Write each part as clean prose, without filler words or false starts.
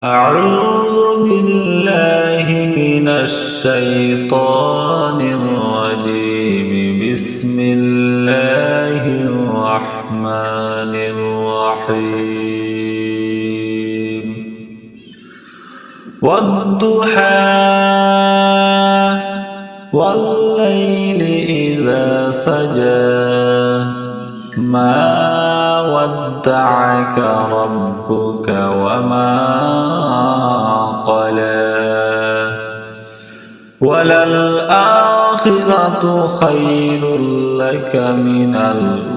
أعوذ بالله من الشيطان الرجيم. بسم الله الرحمن الرحيم. والضحى والليل إذا سجى ما ودعك ربك وما قلى وللآخرة خير لك من الأولى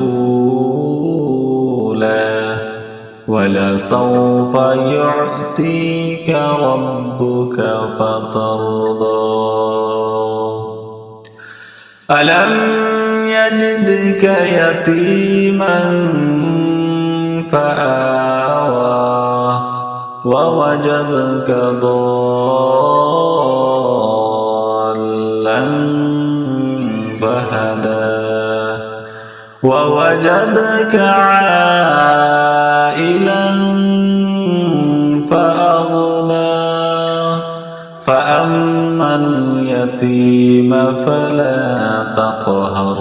ولسوف يعطيك ربك فترضى. ألم يجدك يتيما فآوى ووجدك ضالا فهدى ووجدك عائلا فأغنى فأما اليتيم فلا تقهر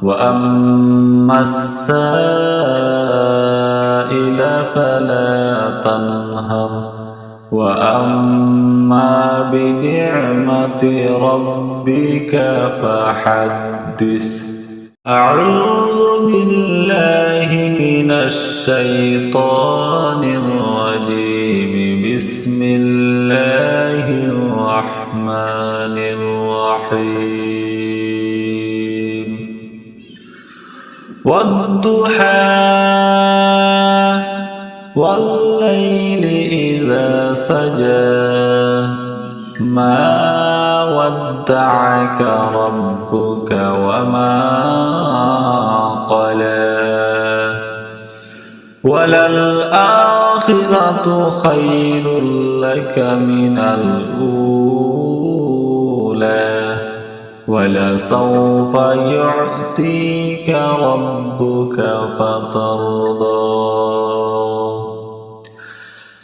وأما السائل فلا تنهر وأما بنعمة ربك فحدث. أعوذ بالله من الشيطان الرجيم. بسم الله الرحمن الرحيم. والضحى والليل إذا سجى ما ودعك ربك وما قلى وللآخرة خير لك من الأولى ولسوف يعطيك ربك فترضى.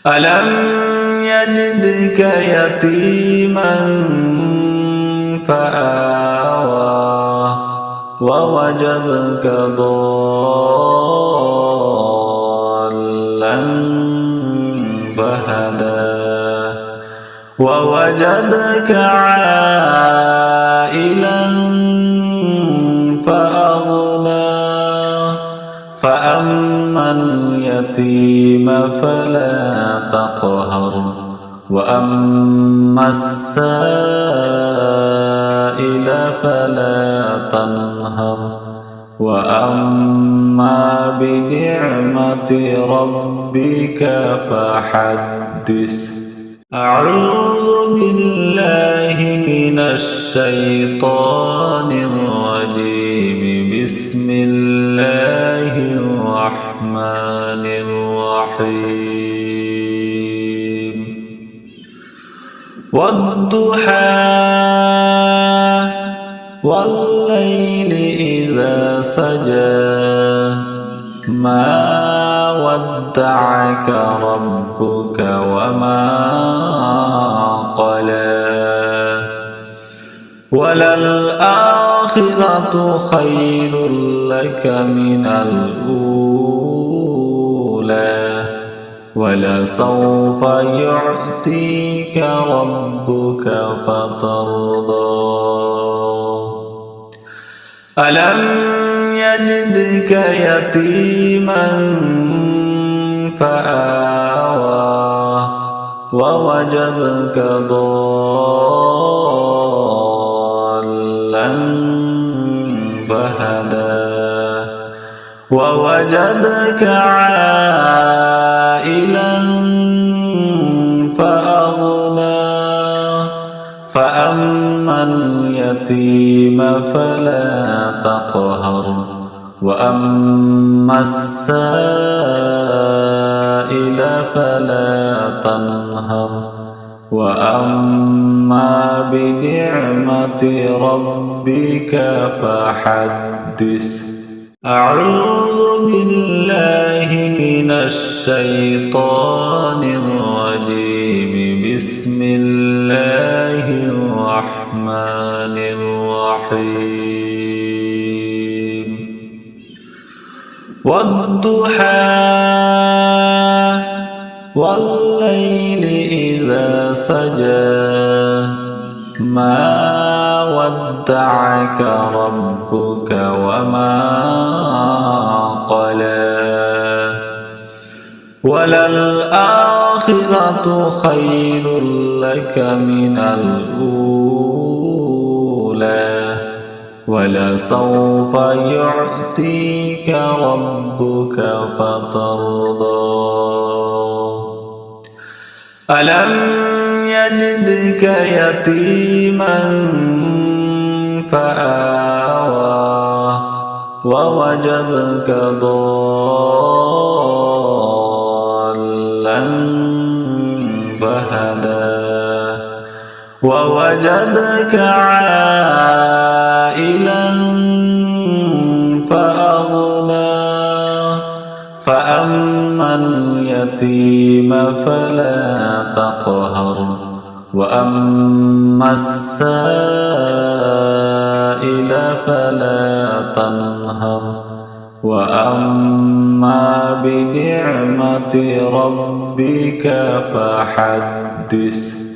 ألم يجدك يتيما فآوى ووجدك ضالا فهدى ووجدك عائلا فأغنى فأما اليتيم فلا تقهر وأما السائل فلا تنهر وأما بنعمة ربك فحدث. أعوذ بالله من الشيطان الرجيم. بسم الله الرحمن الرحيم. والضحى والليل إذا سجى ما ودعك ربك وما قلى وللآخرة خير لك من الأولى ولسوف يعطيك ربك فترضى. ألم يجدك يتيما فآوى ووجدك ضالا فهدى ووجدك عائلا فأغنى فأما اليتيم فلا تقهر وأما السائل فلا تنهر وأما بنعمة ربك فحدث. أعوذ بالله من الشيطان الرجيم. والضحى والليل إذا سجى ما ودعك ربك وما قلى وللآخرة خير لك من الأولى ولسوف يعطيك ربك فترضى ألم يجدك يتيما فآوى ووجدك ضالا فهدى ووجدك عائلا فأغنى فأما اليتيم فلا تقهر وأما السائل فلا تنهر وأما بنعمة ربك فحدث